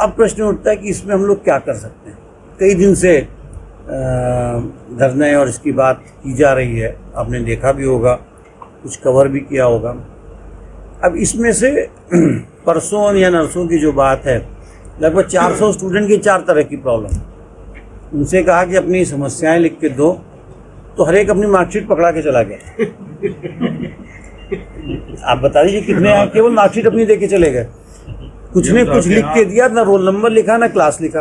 अब प्रश्न उठता है कि इसमें हम लोग क्या कर सकते हैं। कई दिन से धरने और इसकी बात की जा रही है, आपने देखा भी होगा, कुछ कवर भी किया होगा। अब इसमें से परसों या नरसों की जो बात है, लगभग 400 स्टूडेंट की 4 तरह की प्रॉब्लम, उनसे कहा कि अपनी समस्याएं लिख के दो, तो हर एक अपनी मार्कशीट पकड़ा के चला गया। आप बता दीजिए कितने आए, केवल मार्कशीट अपनी दे के चले गए, कुछ ने कुछ लिख के दिया, ना रोल नंबर लिखा ना क्लास लिखा।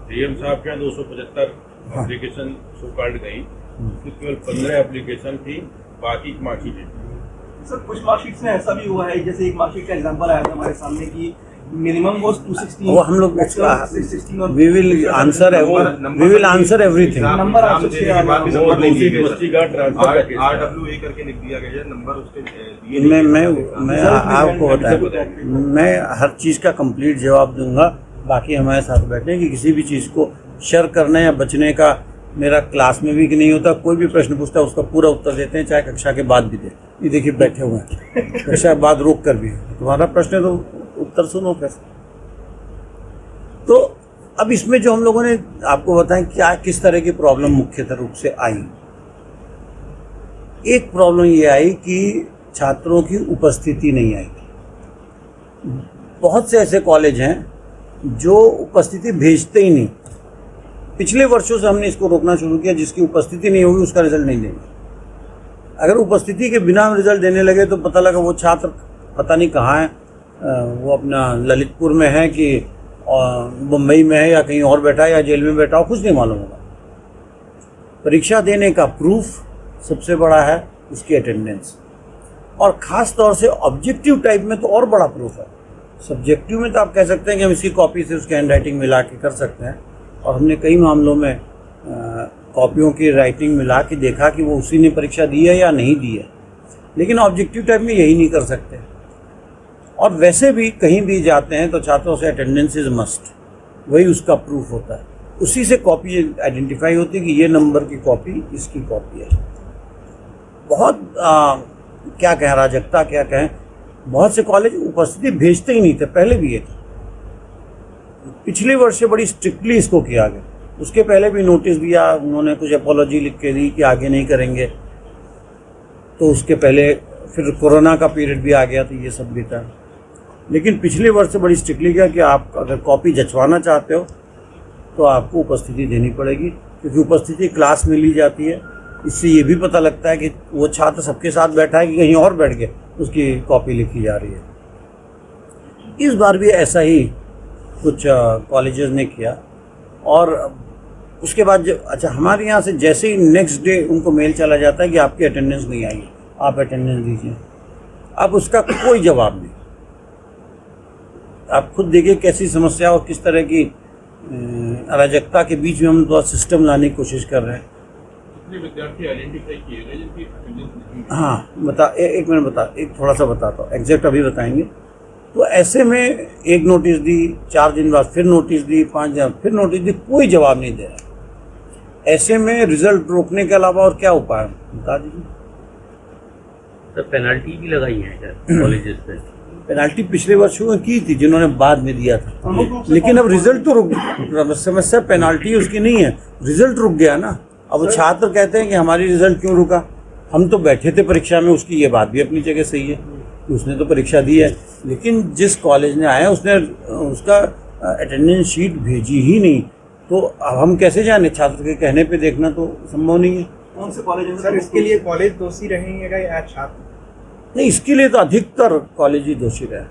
डीएम साहब के यहाँ 275 एप्लीकेशन शो कार्ड गई, केवल 15 एप्लीकेशन थी, बाकी मार्कशीट। सर कुछ मार्कशीट में ऐसा भी हुआ है, जैसे एक मार्कशीट का एग्जांपल आया था हमारे सामने की मिनिमम वाज 216, वो हम लोग we will answer everything. Number RWA करके लिख दिया गया है, नंबर उसके मैं आपको बताया, मैं हर चीज़ का कंप्लीट जवाब दूंगा। बाकी हमारे साथ बैठे कि किसी भी चीज़ को शर करने या बचने का मेरा क्लास में भी नहीं होता। कोई भी प्रश्न पूछता है उसका पूरा उत्तर देते हैं, चाहे कक्षा के बाद भी देते। ये देखिए बैठे हुए हैं, कक्षा के बाद रोक कर भी, तुम्हारा प्रश्न है तो उत्तर सुनो कैसे। तो अब इसमें जो हम लोगों ने आपको बताएं क्या किस तरह की प्रॉब्लम मुख्यतः रूप से आई। एक प्रॉब्लम ये आई कि छात्रों की उपस्थिति नहीं आई। बहुत से ऐसे कॉलेज हैं जो उपस्थिति भेजते ही नहीं। पिछले वर्षों से हमने इसको रोकना शुरू किया, जिसकी उपस्थिति नहीं होगी उसका रिजल्ट नहीं देंगे। अगर उपस्थिति के बिना रिजल्ट देने लगे तो पता लगा वो छात्र पता नहीं कहाँ है, वो अपना ललितपुर में है कि मुंबई में है या कहीं और बैठा है या जेल में बैठा हो, कुछ नहीं मालूम होगा। परीक्षा देने का प्रूफ सबसे बड़ा है उसकी अटेंडेंस, और ख़ास तौर से ऑब्जेक्टिव टाइप में तो और बड़ा प्रूफ है। सब्जेक्टिव में तो आप कह सकते हैं कि हम इसकी कॉपी से उसकी हैंड राइटिंग मिला के कर सकते हैं, और हमने कई मामलों में कॉपियों की राइटिंग मिला के देखा कि वो उसी ने परीक्षा दी है या नहीं दी है। लेकिन ऑब्जेक्टिव टाइप में यही नहीं कर सकते। और वैसे भी कहीं भी जाते हैं तो छात्रों से अटेंडेंस इज मस्ट, वही उसका प्रूफ होता है। उसी से कॉपी आइडेंटिफाई होती है कि ये नंबर की कॉपी इसकी कॉपी है। बहुत क्या कहें, अराजकता क्या कहें, बहुत से कॉलेज उपस्थिति भेजते ही नहीं थे, पहले भी ये था। पिछले वर्ष से बड़ी स्ट्रिक्टली इसको किया गया। उसके पहले भी नोटिस दिया उन्होंने, कुछ अपॉलॉजी लिख के दी कि आगे नहीं करेंगे। तो उसके पहले फिर कोरोना का पीरियड भी आ गया, तो ये सब भी था। लेकिन पिछले वर्ष से बड़ी स्ट्रिक्टली किया कि आप अगर कॉपी जचवाना चाहते हो तो आपको उपस्थिति देनी पड़ेगी, क्योंकि उपस्थिति क्लास में ली जाती है। इससे ये भी पता लगता है कि वो छात्र सबके साथ बैठा है कि कहीं और बैठ के उसकी कॉपी लिखी जा रही है। इस बार भी ऐसा ही कुछ कॉलेजेस ने किया। और उसके बाद अच्छा, हमारे यहाँ से जैसे ही नेक्स्ट डे उनको मेल चला जाता है कि आपकी अटेंडेंस नहीं आई, आप अटेंडेंस दीजिए। अब उसका कोई जवाब नहीं। आप खुद देखिए कैसी समस्या और किस तरह की अराजकता के बीच में हम थोड़ा सिस्टम लाने की कोशिश कर रहे हैं। विद्यार्थी आइडेंटिफाई किए गए जिनकी अटेंडेंस नहीं। हाँ बता, एक मिनट बता, एक थोड़ा सा बताता हूँ, एग्जैक्ट अभी बताएंगे। तो ऐसे में एक नोटिस दी, 4 दिन बाद फिर नोटिस दी, 5 दिन फिर नोटिस दी, कोई जवाब नहीं दे रहा। ऐसे में रिजल्ट रोकने के अलावा और क्या उपाय बता दीजिए। तो पेनल्टी भी लगाई है कॉलेजेस पे। पेनल्टी पिछले वर्ष की थी जिन्होंने बाद में दिया था, लेकिन अब रिजल्ट तो रुक, समस्या पेनल्टी उसकी नहीं है, रिजल्ट रुक गया ना। अब वो छात्र कहते हैं कि हमारी रिजल्ट क्यों रुका, हम तो बैठे थे परीक्षा में। उसकी ये बात भी अपनी जगह सही है, उसने तो परीक्षा दी है, लेकिन जिस कॉलेज ने आया उसने उसका अटेंडेंस शीट भेजी ही नहीं। तो अब हम कैसे जाने, छात्र के कहने पे देखना तो संभव नहीं है। कौन से कॉलेज सर इसके लिए कॉलेज दोषी रहेंगे या छात्र? नहीं, इसके लिए तो अधिकतर कॉलेज ही दोषी रहे,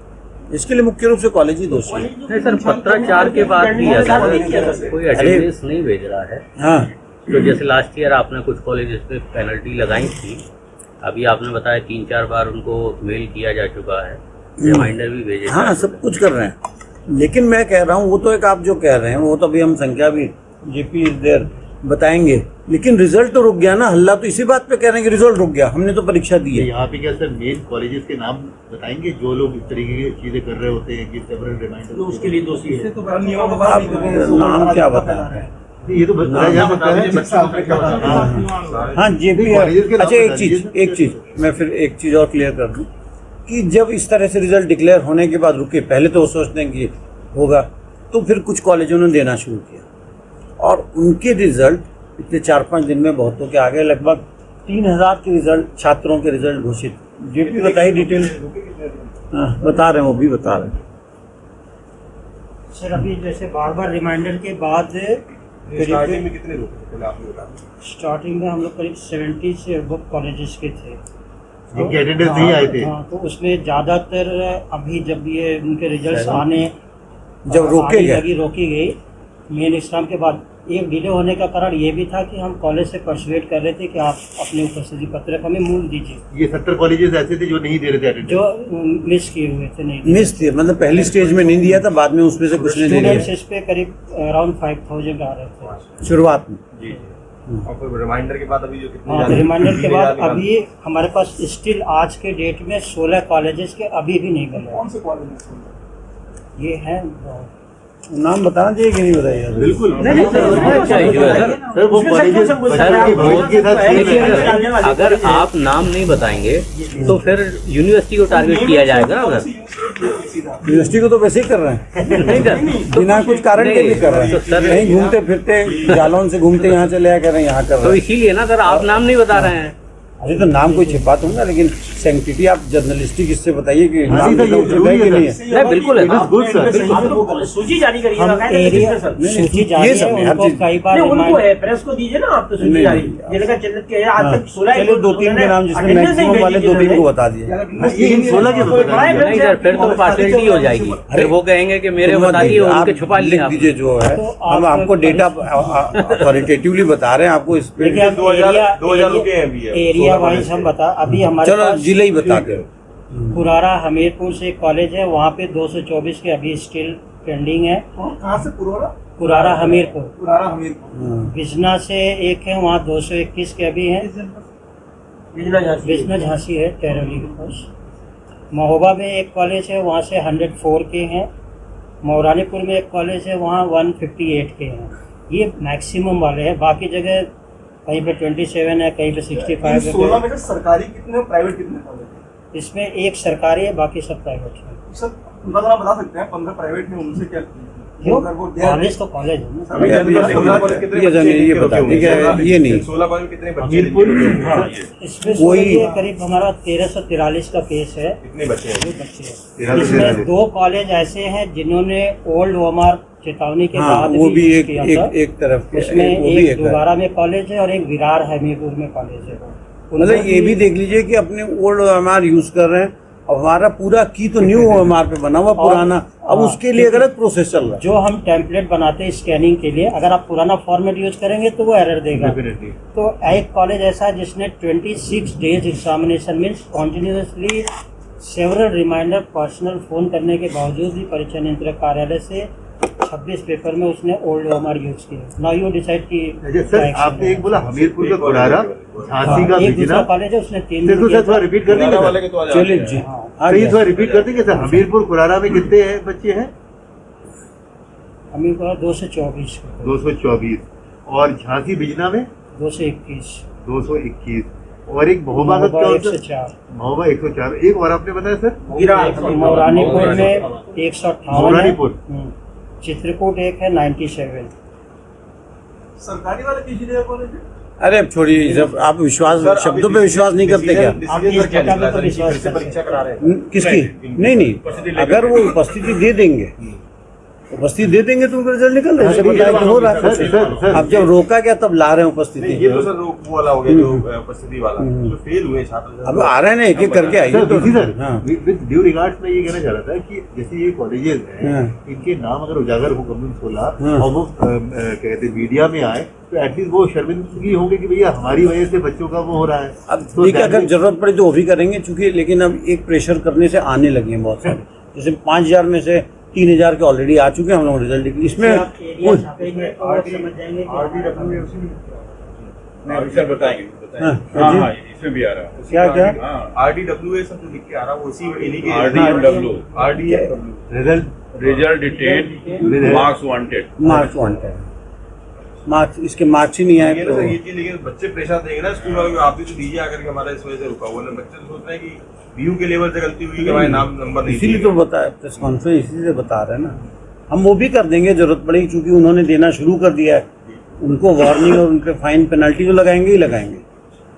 इसके लिए मुख्य रूप से कॉलेज ही दोषी है। नहीं सर, पत्राचार के बाद भी अगर कोई अटेंडेंस नहीं भेज रहा है, हाँ, तो जैसे लास्ट ईयर आपने कुछ कॉलेजेस पे पेनल्टी लगाई थी, अभी आपने बताया 3-4 बार उनको मेल किया जा चुका है, रिमाइंडर भी भेजे। हाँ, सब कुछ कर रहे हैं। लेकिन मैं कह रहा हूँ, वो तो एक आप जो कह रहे हैं वो तो अभी हम संख्या भी जेपी देर बताएंगे, लेकिन रिजल्ट तो रुक गया ना। हल्ला तो इसी बात पे कह रहे हैं कि रिजल्ट रुक गया, हमने तो परीक्षा दी है। यहाँ पे क्या सर मेन कॉलेजेस के नाम बताएंगे जो लोग इस तरीके की चीजें कर रहे होते हैं कि सेवरल रिमाइंडर, तो उसके लिए दोषी है। आप नाम क्या बता रहे हैं? ये तो बताया सकता है। हाँ जेपी। अच्छा, एक चीज मैं फिर एक चीज और क्लियर कर दूं कि जब इस तरह से रिजल्ट डिक्लेयर होने के बाद रुके, पहले तो वो सोचते हैं कि होगा, तो फिर कुछ कॉलेजों ने देना शुरू किया और उनके रिजल्ट पिछले 4-5 दिन में बहुतों के आ गए। लगभग 3000 के रिजल्ट छात्रों के रिजल्ट घोषित। जेपी बताइए डिटेल। हाँ, बता रहे हैं, वो भी बता रहे हैं। सर अभी जैसे बार रिमाइंडर के बाद स्टार्टिंग में कितने लोग थे पहले आप ये बता दें। स्टार्टिंग में हम लोग करीब 70 से अब कॉलेजेस के थे जिनके अटेंडेंस नहीं आए थे। हाँ, तो उसमें ज़्यादातर अभी जब ये उनके रिजल्ट्स आने जब रोकी गई मेन एग्जाम के बाद, एक डिले होने का कारण ये भी था कि हम कॉलेज से परसुएट कर रहे थे कि आप अपने उपस्थिति पत्रक हमें मूल दीजिए। ये 70 कॉलेजेस ऐसे थे जो नहीं दे रहे थे अटेंडेंस, जो मिस किए हुए थे, नहीं मिस थे, मतलब पहली स्टेज में नहीं दिया था, बाद में उसमें से कुछ ने दे स्टूडेंट्स दिया इस पे करीब अराउंड 5000 आ रहे थे शुरुआत में। जी और फिर रिमाइंडर के बाद अभी जो कितने हाँ, तो रिमाइंडर के बाद अभी हमारे पास स्टिल आज के डेट में 16 कॉलेजेस के अभी भी नहीं बने। कौन से कॉलेज ये है नाम बताना चाहिए कि नहीं बताइए? बिल्कुल नहीं सर वो कॉलेजेस अगर आप नाम नहीं बताएंगे तो फिर यूनिवर्सिटी को टारगेट किया जाएगा। अगर यूनिवर्सिटी को तो वैसे ही कर रहे हैं, नहीं कर बिना कुछ कारण के भी कर रहे तो हैं। सर कहीं घूमते फिरते जालौन से घूमते यहाँ चले आया कर रहे हैं, यहाँ कर तो रहे हैं। इसीलिए ना सर आप नाम नहीं बता रहे हैं। अरे तो नाम कोई छिपा तो ना, लेकिन सैंक्टिटी आप जर्नलिस्टिक इससे बताइए कि हाँ, नाम सर, तो ये उचित जरूरी है कि है नहीं सर। है। नहीं बिल्कुल है, गुड सर। सूची जारी करिए हम एरिया सूची जारी ये सब है, है, हर उनको चीज। कई बार उनको remind- है, प्रेस को दीजिए ना आप तो सूची नहीं, जारी। नहीं। जिले का चलित के आज तक 16 चलिए 2-3 के नाम जिसमें मैक्सिमम वाले 2-3 को बता दिए। इन 16 के नहीं सर फिर तो पार्शलिटी हो जाएगी। फिर वो कहेंगे कि मेरे बता दिए, आप उनके छुपा लिए लिख आप। दीजिए जो है। तो हम आप आपको डेटा अथॉरिटेटिवली बता रहे हैं, आपको इस पे देखिए, अब 2000 रुके हैं अभी है। एरिया वाइज हम बता, अभी हमारे चलो पास जिले ही बता के। पुरारा हमीरपुर से एक कॉलेज है, वहाँ पे 224 के अभी स्टिल पेंडिंग है। कहाँ से पुराना पुरारा हमीरपुर। पुराना हमीरपुर बिजना से एक है, वहाँ 221 के अभी हैं। बिजना झांसी है टेरौली के पास। महोबा में एक कॉलेज है, वहाँ से 104 के हैं। मौरानीपुर में एक कॉलेज है, वहाँ 158 के हैं। ये मैक्सिमम वाले हैं, बाकी जगह कहीं पे 27 है, कहीं पे 65 16 है। में से सरकारी कितने और प्राइवेट कितने कॉलेज हैं? इसमें एक सरकारी है, बाकी सब प्राइवेट है। सर उनका नाम बता सकते हैं? 15 प्राइवेट में उनसे क्या क्यों? अगर वो कॉलेज तो कॉलेज है ना। अभी ये बता दीजिए, ये नहीं 16 कॉलेज में कितने बच्चे हमीरपुर इसमें कोई- ये करीब हमारा 1343 का केस है। कितने बच्चे हैं? दो बच्चे हैं। 43 इसमें 2 कॉलेज ऐसे हैं जिन्होंने ओल्ड ओमार चेतावनी के हाँ, बाद वो भी use एक किया एक था। एक तरफ के, उसमें वो भी एक एक है। दोबारा में कॉलेज है और एक विरार हमीरपुर में कॉलेज है। मतलब ये भी देख लीजिए कि अपने ओल्ड OMR यूज कर रहे हैं, अब हमारा पूरा की तो न्यू OMR पे बना हुआ पुराना, अब हाँ, उसके लिए गलत प्रोसेस चल रहा है। जो हम टेम्पलेट बनाते हैं स्कैनिंग के लिए, अगर आप पुराना फॉर्मेट यूज करेंगे तो वो एरर देगा। डेफिनेटली तो एक कॉलेज ऐसा है जिसने 26 days examination means continuously several reminder personal phone करने के बावजूद भी परीक्षा नियंत्रक कार्यालय से 26 पेपर में उसने ओल्ड OMR यूज किया। नाउ यू डिसाइड की सर आपने एक बोला हमीरपुर का कुरारा, झांसी का एक दूसरा बिजना, कॉलेज है, उसने 3 फिर दूसरा थोड़ा रिपीट कर देंगे वाले सर? के तो आ चलिए जाते जी, हैं। आ तो ये गया। थोड़ा रिपीट कर देंगे सर? हमीरपुर कुरारा में कितने हैं बच्चे हैं? हमें को 224 224 और झांसी बिजना में 221 221 और एक महोबा का क्या होता है? 104 महोबा 104। एक और आपने बताया सर? मौरानीपुर में 158 मौरानीपुर। चित्रकूट एक है 97। सरकारी वाले किसी जगह कॉलेज है? अरे अब छोड़िए, जब आप विश्वास सर, शब्दों अभी पे विश्वास नहीं करते क्या? आप इस जगह पे तो विश्वास किससे करते परीक्षा करा रहे हैं? किसकी? नहीं, अगर वो उपस्थिति दे देंगे, उपस्थिति दे देंगे तो उनका रिजल्ट निकल रहा है, जैसे बताया कि हो रहा सर, सर, है। सर। अब जब रोका क्या तब ला रहे हैं नहीं, उपस्थिति। ये तो सर वो वाला हो गया जो उपस्थिति वाला जो फेल हुए छात्र। अब आ रहे हैं ना, एक एक करके आइए सर तो। देखिए सर, हाँ, विद ड्यू रिगार्ड्स मैं ये कहना चाह रहा था कि जैसे ये कॉलेजेस हैं, हाँ। इनके नाम अगर उजागर हो कम्युनिस्ट 16 हाँ। और वो कहते हैं मीडिया में आए तो एटलीस्ट वो शर्मिंदगी होंगे कि भैया हमारी वजह से बच्चों का वो हो रहा है। अब तो ठीक है, अगर that- जरूरत पड़े तो वो भी करेंगे, चूंकि लेकिन अब एक प्रेशर करने से आने लगे हैं बहुत सारे। जैसे 5000 में से 3000 के ऑलरेडी आ चुके हैं, हम लोग रिजल्ट इसमें आप एरिया छापेंगे तो आप समझ जाएंगे कि सर बताएंगे हाँ, हाँ हाँ इसमें भी आ रहा है। क्या क्या हाँ RDWA सब जो लिख के आ रहा है वो इसी इन्हीं के RDW RDW result result detail marks wanted. Marks wanted है, मार्क्स इसके मार्क्स ही नहीं आए ये तो ना सर ये चीज, लेकिन बच्चे प्रेशर देंगे ना स्कूल वालों को, आप भी तो दीजिए आकर के हमारा इस वजह से रुका हुआ है। बच्चे तो सोच रहे हैं कि व्यू के लेवल से गलती हुई कि हमारे नाम नंबर नहीं इसीलिए दिए तो गए। बताया प्रेस कॉन्फ्रेंस, इसी से बता रहे हैं ना। हम वो भी कर देंगे जरूरत पड़ेगी, क्योंकि उन्होंने देना शुरू कर दिया है। उनको वार्निंग और उनके फाइन पेनल्टी तो लगाएंगे ही लगाएंगे,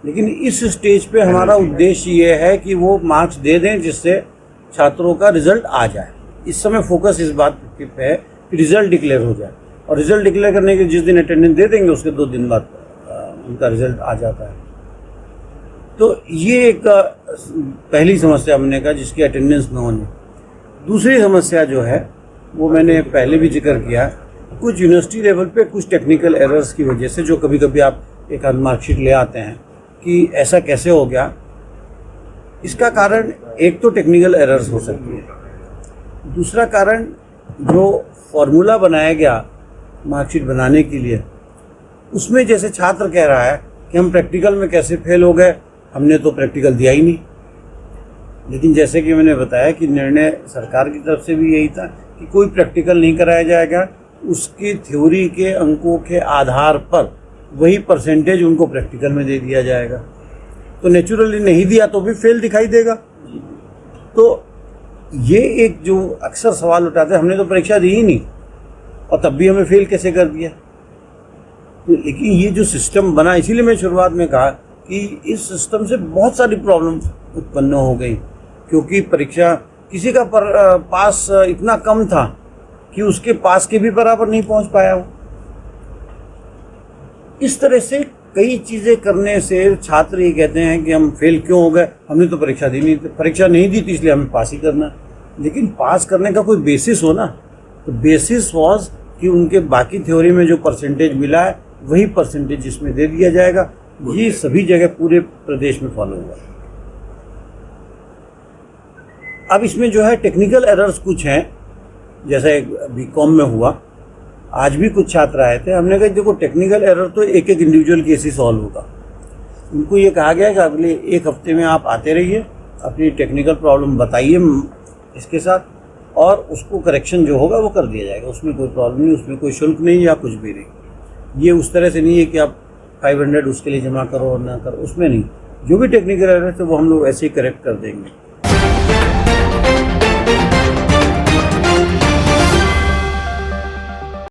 लेकिन इस स्टेज पे हमारा उद्देश्य ये है कि वो मार्क्स दे दें जिससे छात्रों का रिजल्ट आ जाए। इस समय फोकस इस बात पे है कि रिजल्ट डिक्लेयर हो जाए, और रिजल्ट डिक्लेयर करने के जिस दिन अटेंडेंस दे देंगे उसके 2 दिन बाद उनका रिजल्ट आ जाता है। तो ये एक पहली समस्या हमने कहा जिसकी अटेंडेंस न होने। दूसरी समस्या जो है वो मैंने पहले भी जिक्र किया, कुछ यूनिवर्सिटी लेवल पे कुछ टेक्निकल एरर्स की वजह से जो कभी कभी आप एक आध मार्कशीट ले आते हैं कि ऐसा कैसे हो गया। इसका कारण एक तो टेक्निकल एरर्स हो सकती है, दूसरा कारण जो फॉर्मूला बनाया गया मार्कशीट बनाने के लिए उसमें जैसे छात्र कह रहा है कि हम प्रैक्टिकल में कैसे फेल हो गए, हमने तो प्रैक्टिकल दिया ही नहीं। लेकिन जैसे कि मैंने बताया कि निर्णय सरकार की तरफ से भी यही था कि कोई प्रैक्टिकल नहीं कराया जाएगा, उसकी थ्योरी के अंकों के आधार पर वही परसेंटेज उनको प्रैक्टिकल में दे दिया जाएगा। तो नेचुरली नहीं दिया तो भी फेल दिखाई देगा। तो ये एक जो अक्सर सवाल उठाते हैं, हमने तो परीक्षा दी ही नहीं और तब भी हमें फेल कैसे कर दिया। तो लेकिन ये जो सिस्टम बना, इसीलिए मैं शुरुआत में कहा कि इस सिस्टम से बहुत सारी प्रॉब्लम उत्पन्न हो गई, क्योंकि परीक्षा किसी का पास इतना कम था कि उसके पास के भी बराबर नहीं पहुंच पाया वो। इस तरह से कई चीज़ें करने से छात्र ये कहते हैं कि हम फेल क्यों हो गए, हमने तो परीक्षा दी नहीं, परीक्षा नहीं दी थी इसलिए हमें पास ही करना। लेकिन पास करने का कोई बेसिस हो ना, तो बेसिस वॉज कि उनके बाकी थ्योरी में जो परसेंटेज मिला है वही परसेंटेज इसमें दे दिया जाएगा। ये सभी जगह पूरे प्रदेश में फॉलो हुआ। अब इसमें जो है टेक्निकल एरर्स कुछ हैं, जैसे बीकॉम में हुआ, आज भी कुछ छात्र आए थे, हमने कहा देखो टेक्निकल एरर तो एक एक इंडिविजुअल केस ही सॉल्व होगा। उनको ये कहा गया कि अगले 1 हफ्ते में आप आते रहिए, अपनी टेक्निकल प्रॉब्लम बताइए इसके साथ, और उसको करेक्शन जो होगा वो कर दिया जाएगा। उसमें कोई प्रॉब्लम नहीं, उसमें कोई शुल्क नहीं या कुछ भी नहीं। ये उस तरह से नहीं है कि आप 500 उसके लिए जमा करो और ना करो, उसमें नहीं। जो भी टेक्निकल एरर है वो हम लोग ऐसे ही करेक्ट कर देंगे।